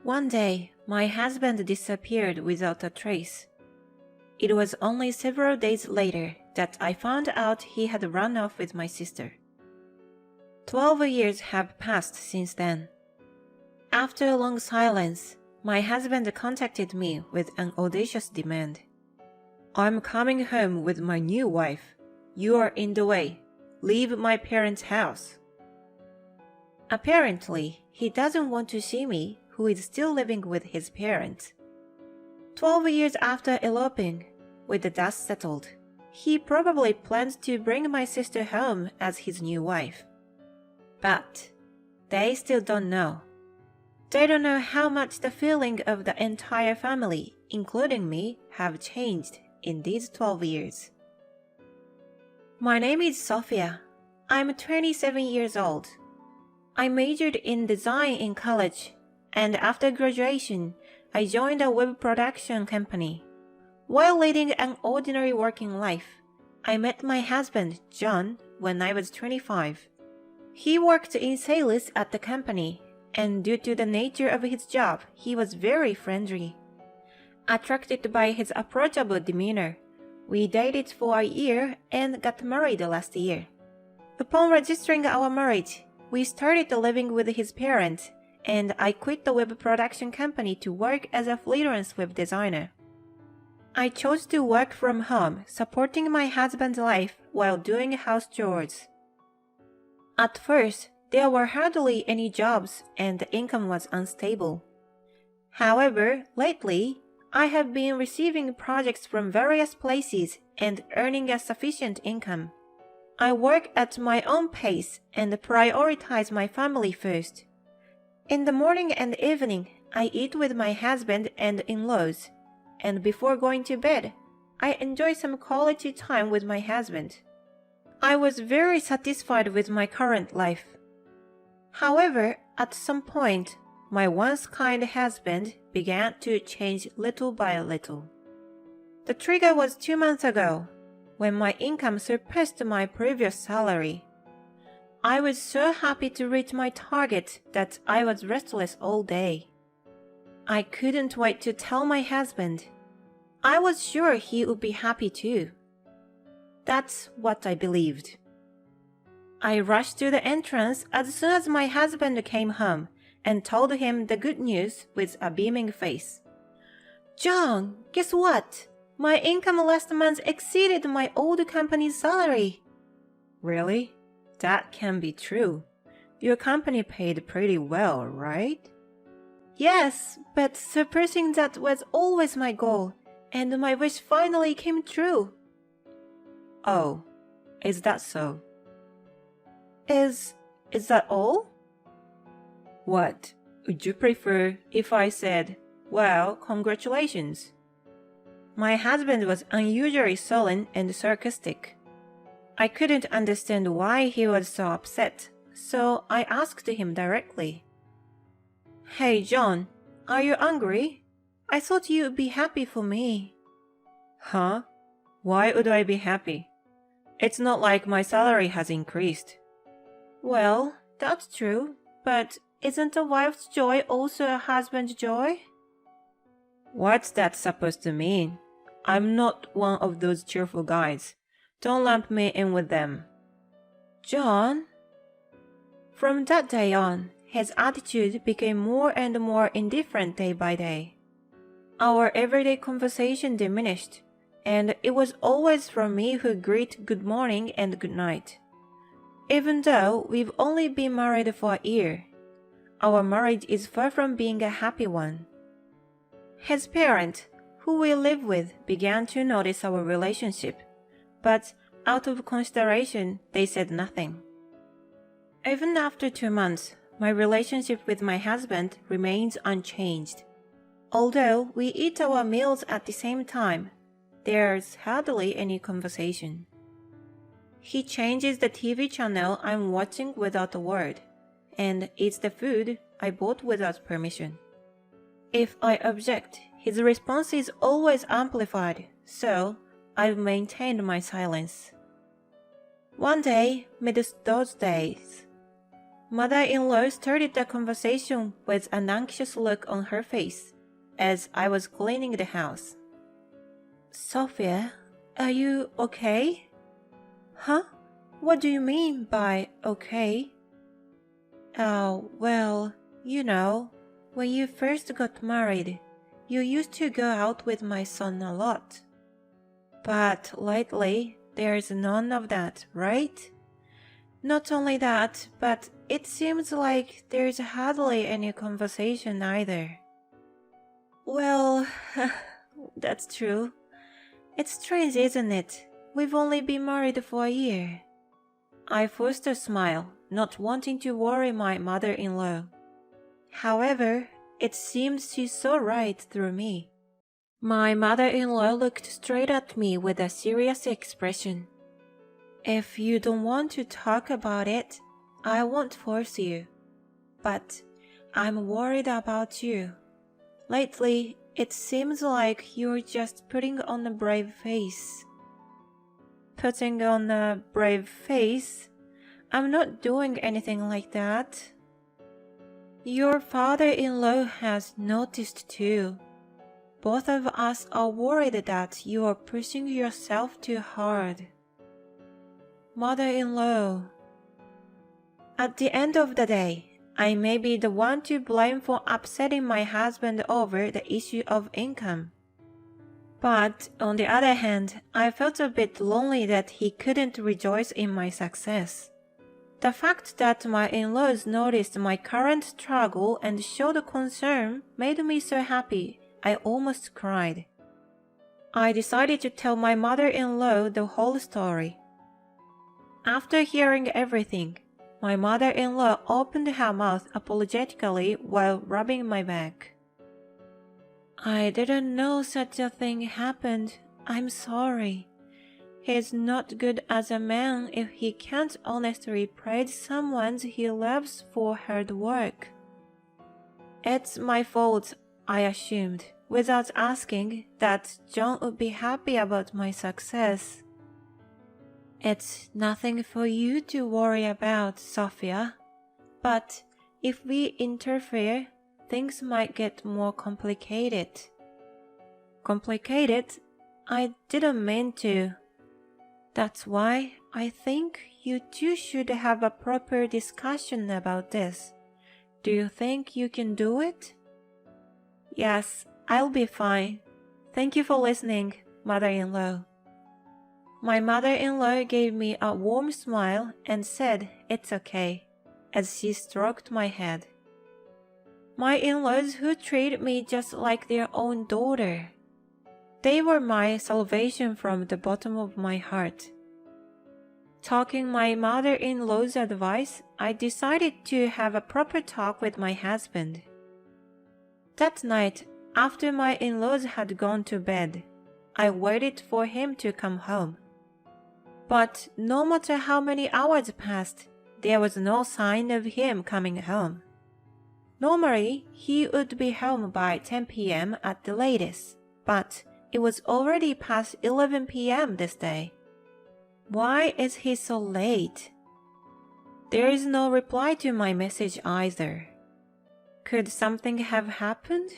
One day, my husband disappeared without a trace. It was only several days later that I found out he had run off with my sister. 12 years have passed since then. After a long silence, my husband contacted me with an audacious demand. "I'm coming home with my new wife. You are in the way. Leave my parents' house." Apparently, he doesn't want to see me, who is still living with his parents. 12 years after eloping, with the dust settled, he probably plans to bring my sister home as his new wife. But they still don't know. They don't know how much the feeling of the entire family, including me, have changed in these 12 years. My name is Sophia. I'm 27 years old. I majored in design in college, and after graduation, I joined a web production company. While leading an ordinary working life, I met my husband, John, when I was 25. He worked in sales at the company, and due to the nature of his job, he was very friendly. Attracted by his approachable demeanor, we dated for a year and got married last year. Upon registering our marriage, we started living with his parents, and I quit the web production company to work as a freelance web designer. I chose to work from home, supporting my husband's life while doing house chores. At first, there were hardly any jobs and the income was unstable. However, lately, I have been receiving projects from various places and earning a sufficient income. I work at my own pace and prioritize my family first. In the morning and evening, I eat with my husband and in-laws, and before going to bed, I enjoy some quality time with my husband. I was very satisfied with my current life. However, at some point, my once kind husband began to change little by little. The trigger was 2 months ago, when my income surpassed my previous salary. I was so happy to reach my target that I was restless all day. I couldn't wait to tell my husband. I was sure he would be happy too. That's what I believed. I rushed to the entrance as soon as my husband came home and told him the good news with a beaming face. "John, guess what? My income last month exceeded my old company's salary." "Really? That can be true. Your company paid pretty well, right?" "Yes, but surpassing that was always my goal, and my wish finally came true." "Oh, is that so?" Is that all?" "What? Would you prefer if I said, 'Well, congratulations'?" My husband was unusually sullen and sarcastic. I couldn't understand why he was so upset, so I asked him directly. "Hey, John, are you angry? I thought you'd be happy for me." "Huh? Why would I be happy? It's not like my salary has increased." "Well, that's true, but isn't a wife's joy also a husband's joy?" "What's that supposed to mean? I'm not one of those cheerful guys. Don't lump me in with them." "John?" From that day on, his attitude became more and more indifferent day by day. Our everyday conversation diminished, and it was always from me who greeted good morning and good night. Even though we've only been married for a year, our marriage is far from being a happy one. His parents, who we live with, began to notice our relationship, but out of consideration, they said nothing. Even after 2 months, my relationship with my husband remains unchanged. Although we eat our meals at the same time, there's hardly any conversation. He changes the TV channel I'm watching without a word, and eats the food I bought without permission. If I object, his response is always amplified, so I've maintained my silence. One day, amidst those days, Mother-in-law started the conversation with an anxious look on her face as I was cleaning the house. Sophia, are you okay? Huh? What do you mean by okay? Oh, well, when you first got married, you used to go out with my son a lot. But lately, there's none of that, right? Not only that, but it seems like there's hardly any conversation either. Well, that's true. It's strange, isn't it? We've only been married for a year. I forced a smile, not wanting to worry my mother-in-law. However, it seemed she saw right through me. My mother-in-law looked straight at me with a serious expression. If you don't want to talk about it, I won't force you. But I'm worried about you. Lately, it seems like you're just putting on a brave face. Putting on a brave face? I'm not doing anything like that. Your father-in-law has noticed too. Both of us are worried that you are pushing yourself too hard. Mother-in-law. At the end of the day, I may be the one to blame for upsetting my husband over the issue of income. But on the other hand, I felt a bit lonely that he couldn't rejoice in my success. The fact that my in-laws noticed my current struggle and showed concern made me so happy, I almost cried. I decided to tell my mother-in-law the whole story. After hearing everything, my mother-in-law opened her mouth apologetically while rubbing my back. I didn't know such a thing happened. I'm sorry. He's not good as a man if he can't honestly praise someone he loves for hard work. It's my fault, I assumed, without asking, that John would be happy about my success. It's nothing for you to worry about, Sophia. But if we interfere, things might get more complicated. Complicated? I didn't mean to. That's why I think you two should have a proper discussion about this. Do you think you can do it? Yes, I'll be fine. Thank you for listening, mother-in-law. My mother-in-law gave me a warm smile and said it's okay, as she stroked my head. My in-laws who treat me just like their own daughter. They were my salvation from the bottom of my heart. Taking my mother-in-law's advice, I decided to have a proper talk with my husband. That night, after my in-laws had gone to bed, I waited for him to come home. But no matter how many hours passed, there was no sign of him coming home. Normally, he would be home by 10 p.m. at the latest, but it was already past 11 p.m. this day. Why is he so late? There is no reply to my message either. Could something have happened?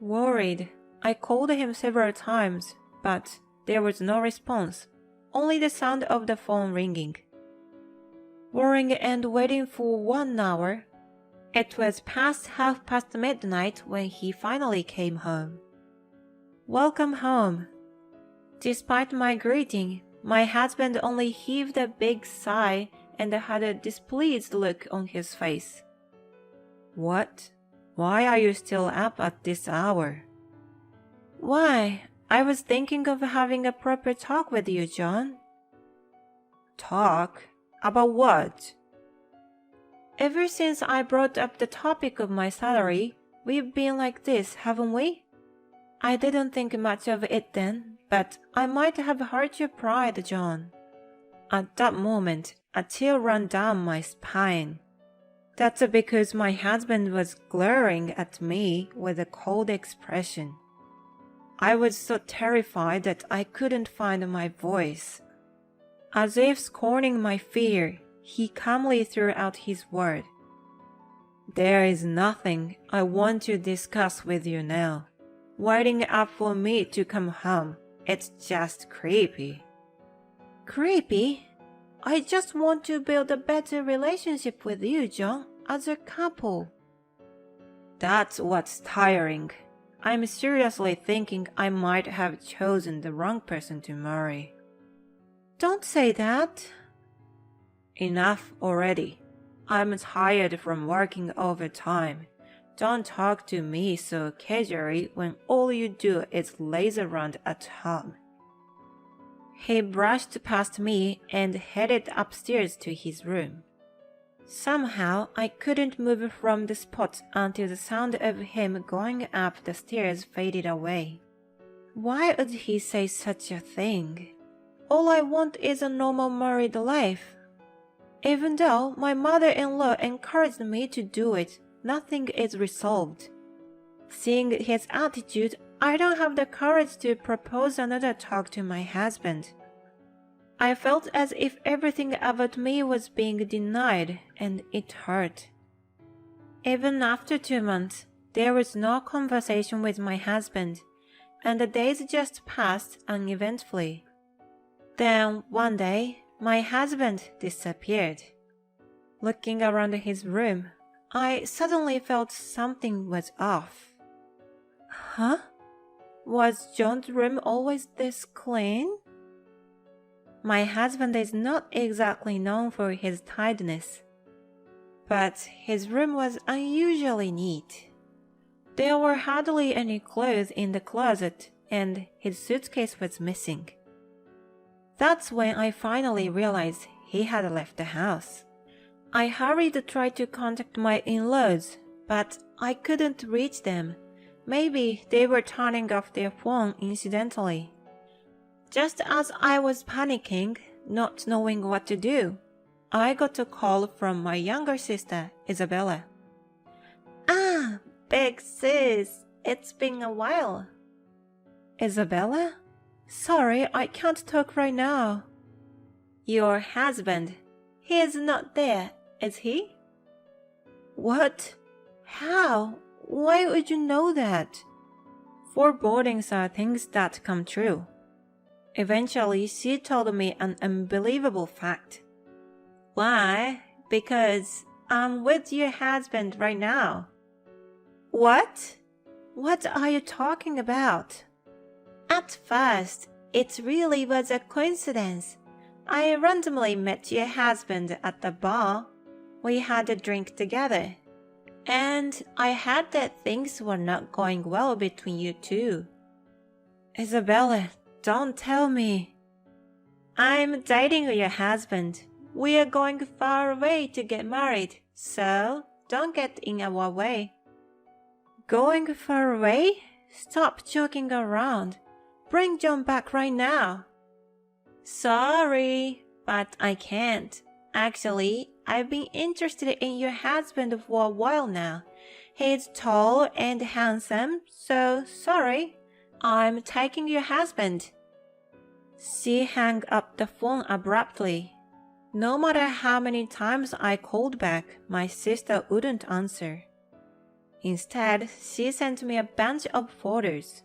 Worried, I called him several times, but there was no response, only the sound of the phone ringing. Worrying and waiting for 1 hour, it was past midnight when he finally came home. Welcome home. Despite my greeting, my husband only heaved a big sigh and had a displeased look on his face. What? Why are you still up at this hour? Why, I was thinking of having a proper talk with you, John. Talk? About what? Ever since I brought up the topic of my salary, we've been like this, haven't we? I didn't think much of it then, but I might have hurt your pride, John. At that moment, a chill ran down my spine. That's because my husband was glaring at me with a cold expression. I was so terrified that I couldn't find my voice. As if scorning my fear, he calmly threw out his word. "There is nothing I want to discuss with you now. Waiting up for me to come home, it's just creepy." Creepy? I just want to build a better relationship with you, John, as a couple. That's what's tiring. I'm seriously thinking I might have chosen the wrong person to marry. Don't say that. Enough already. I'm tired from working overtime. Don't talk to me so casually when all you do is laze around at home. He brushed past me and headed upstairs to his room. Somehow I couldn't move from the spot until the sound of him going up the stairs faded away. Why would he say such a thing? All I want is a normal married life. Even though my mother-in-law encouraged me to do it, nothing is resolved. Seeing his attitude, I don't have the courage to propose another talk to my husband. I felt as if everything about me was being denied, and it hurt. Even after 2 months, there was no conversation with my husband, and the days just passed uneventfully. Then, one day, my husband disappeared. Looking around his room, I suddenly felt something was off. Huh? Was John's room always this clean? My husband is not exactly known for his tidiness, but his room was unusually neat. There were hardly any clothes in the closet, and his suitcase was missing. That's when I finally realized he had left the house. I hurried to try to contact my in-laws, but I couldn't reach them. Maybe they were turning off their phone incidentally. Just as I was panicking, not knowing what to do, I got a call from my younger sister, Isabella. "Ah, big sis, it's been a while." "Isabella? Sorry, I can't talk right now." "Your husband, he is not there, is he?" "What? How? Why would you know that?" Forebodings are things that come true. Eventually, she told me an unbelievable fact. "Why? Because I'm with your husband right now." "What? What are you talking about?" "At first, it really was a coincidence. I randomly met your husband at the bar. We had a drink together. And I heard that things were not going well between you two." "Isabella, don't tell me." "I'm dating your husband. We are going far away to get married, so don't get in our way." "Going far away? Stop joking around. Bring John back right now." "Sorry, but I can't. Actually, I've been interested in your husband for a while now. He's tall and handsome, so sorry. I'm taking your husband." She hung up the phone abruptly. No matter how many times I called back, my sister wouldn't answer. Instead, she sent me a bunch of photos.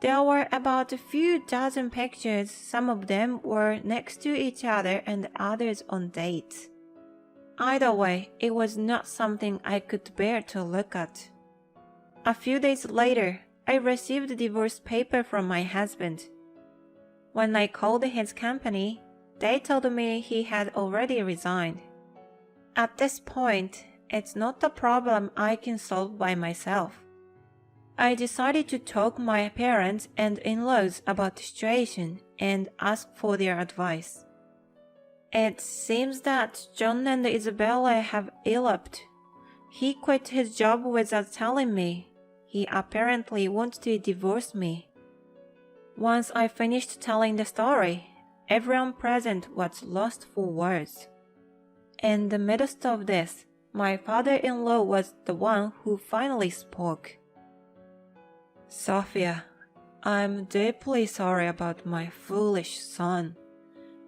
There were about a few dozen pictures. Some of them were next to each other and others on dates. Either way, it was not something I could bear to look at. A few days later, I received the divorce paper from my husband. When I called his company, they told me he had already resigned. At this point, it's not a problem I can solve by myself. I decided to talk to my parents and in-laws about the situation and ask for their advice. It seems that John and Isabella have eloped. He quit his job without telling me. He apparently wants to divorce me. Once I finished telling the story, everyone present was lost for words. In the midst of this, my father-in-law was the one who finally spoke. "Sophia, I'm deeply sorry about my foolish son.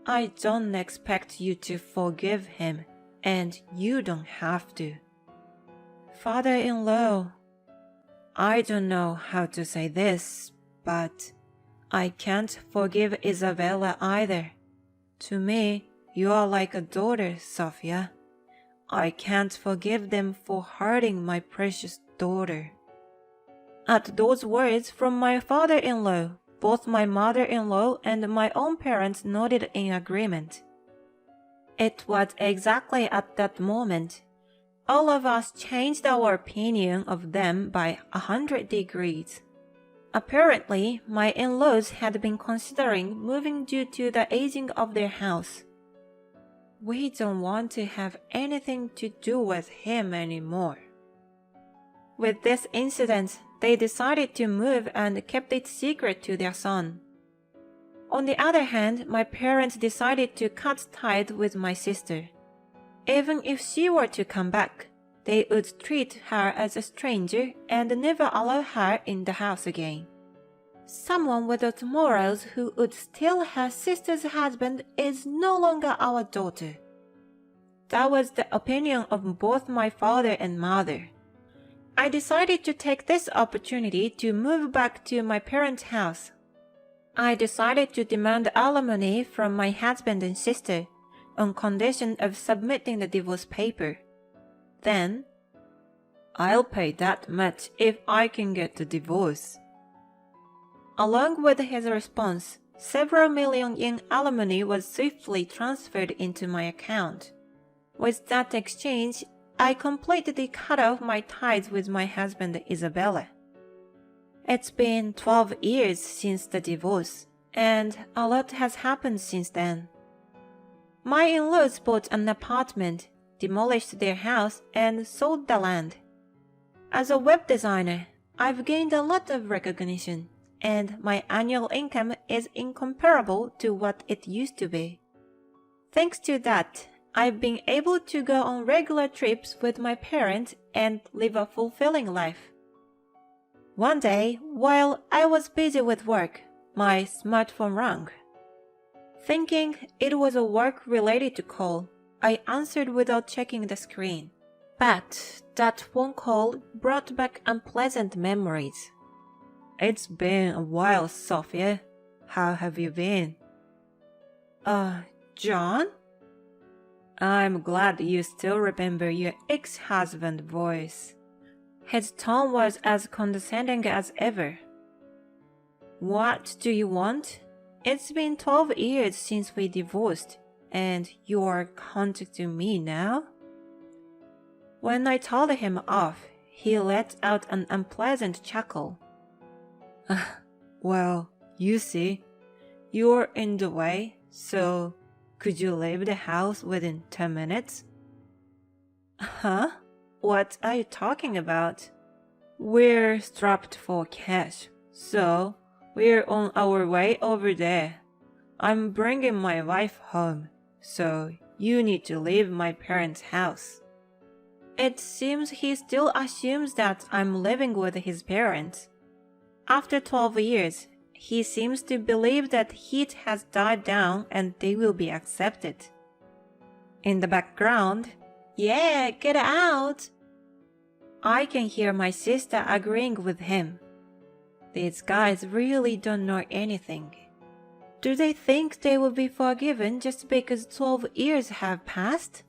I don't expect you to forgive him, and you don't have to. Father-in-law, I don't know how to say this, but I can't forgive Isabella either. To me, you are like a daughter, Sophia. I can't forgive them for hurting my precious daughter. At those words from my father-in-law, both my mother-in-law and my own parents nodded in agreement. It was exactly at that moment all of us changed our opinion of them by 100 degrees. Apparently, my in-laws had been considering moving due to the aging of their house. We don't want to have anything to do with him anymore. With this incident, they decided to move and kept it secret to their son. On the other hand, my parents decided to cut ties with my sister. Even if she were to come back, they would treat her as a stranger and never allow her in the house again. Someone without morals who would steal her sister's husband is no longer our daughter. That was the opinion of both my father and mother. I decided to take this opportunity to move back to my parents' house. I decided to demand alimony from my husband and sister on condition of submitting the divorce paper. Then, I'll pay that much if I can get the divorce. Along with his response, several million in alimony was swiftly transferred into my account. With that exchange, I completely cut off my ties with my husband Isabella. It's been 12 years since the divorce, and a lot has happened since then. My in-laws bought an apartment, demolished their house, and sold the land. As a web designer, I've gained a lot of recognition, and my annual income is incomparable to what it used to be. Thanks to that, I've been able to go on regular trips with my parents and live a fulfilling life. One day, while I was busy with work, my smartphone rang. Thinking it was a work-related call, I answered without checking the screen. But that phone call brought back unpleasant memories. It's been a while, Sophia. How have you been? John? I'm glad you still remember your ex-husband's voice. His tone was as condescending as ever. What do you want? It's been 12 years since we divorced, and you're contacting me now? When I told him off, he let out an unpleasant chuckle. Well, you see, you're in the way, so could you leave the house within 10 minutes? Huh? What are you talking about? We're strapped for cash, so we're on our way over there. I'm bringing my wife home, so you need to leave my parents' house. It seems he still assumes that I'm living with his parents. After 12 years, he seems to believe that heat has died down and they will be accepted. In the background, yeah, get out! I can hear my sister agreeing with him. These guys really don't know anything. Do they think they will be forgiven just because 12 years have passed?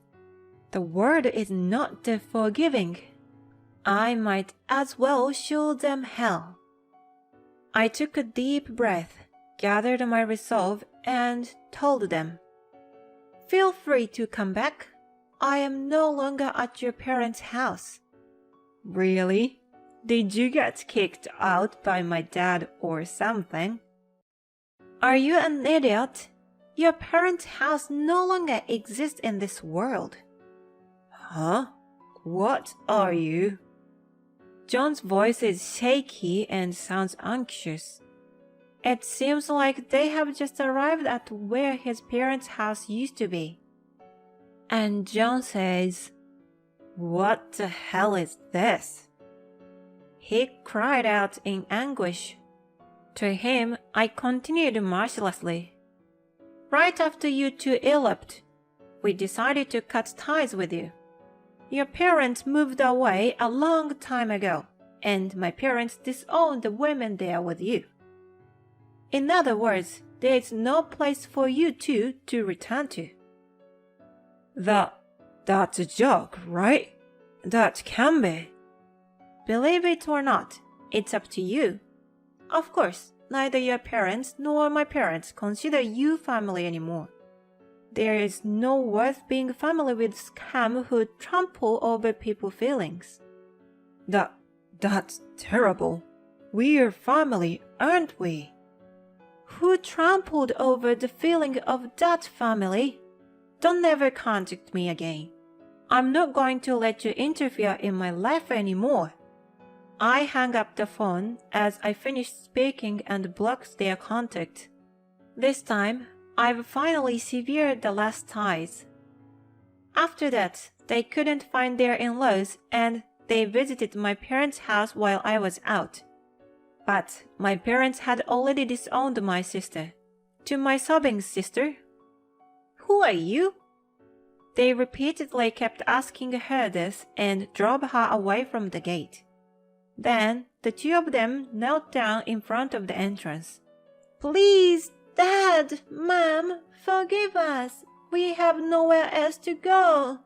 The world is not that forgiving. I might as well show them hell. I took a deep breath, gathered my resolve, and told them, Feel free to come back. I am no longer at your parents' house. Really? Did you get kicked out by my dad or something? Are you an idiot? Your parents' house no longer exists in this world. Huh? What are you? John's voice is shaky and sounds anxious. It seems like they have just arrived at where his parents' house used to be. And John says, What the hell is this? He cried out in anguish. To him, I continued mercilessly. Right after you two eloped, we decided to cut ties with you. Your parents moved away a long time ago, and my parents disowned the women there with you. In other words, there is no place for you two to return to. That's a joke, right? That can be. Believe it or not, it's up to you. Of course, neither your parents nor my parents consider you family anymore. There is no worth being family with scam who trample over people's feelings. That's terrible. We're family, aren't we? Who trampled over the feeling of that family? Don't ever contact me again. I'm not going to let you interfere in my life anymore. I hung up the phone as I finished speaking and blocked their contact. This time, I've finally severed the last ties. After that, they couldn't find their in-laws and they visited my parents' house while I was out. But my parents had already disowned my sister. To my sobbing sister, "Who are you?" They repeatedly kept asking her this and drove her away from the gate. Then the two of them knelt down in front of the entrance. "Please, Dad, Mom, forgive us. We have nowhere else to go."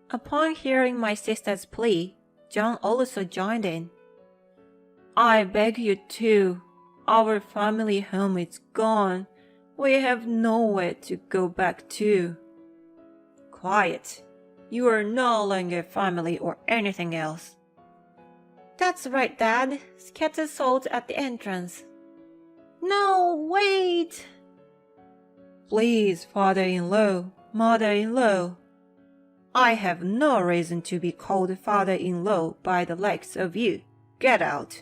Upon hearing my sister's plea, John also joined in. "I beg you to. Our family home is gone. We have nowhere to go back to." "Quiet. You are no longer family or anything else." "That's right, Dad. Scatter salt at the entrance." "No, wait!" "Please, father-in-law, mother-in-law. I have no reason to be called father-in-law by the likes of you. Get out."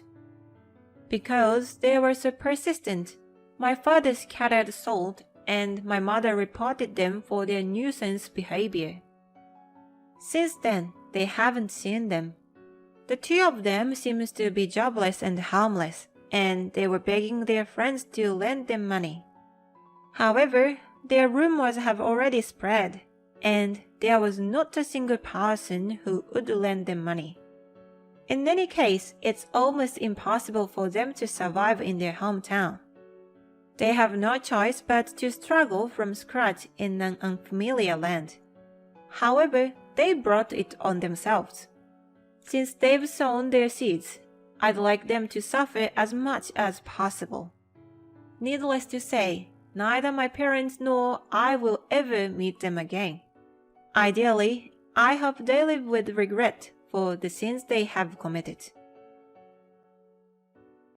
Because they were so persistent, my father scattered salt and my mother reported them for their nuisance behavior. Since then, they haven't seen them. The two of them seems to be jobless and homeless, and they were begging their friends to lend them money. However, their rumors have already spread, and there was not a single person who would lend them money. In any case, it's almost impossible for them to survive in their hometown. They have no choice but to struggle from scratch in an unfamiliar land. However, they brought it on themselves. Since they've sown their seeds, I'd like them to suffer as much as possible. Needless to say, neither my parents nor I will ever meet them again. Ideally, I hope they live with regret for the sins they have committed.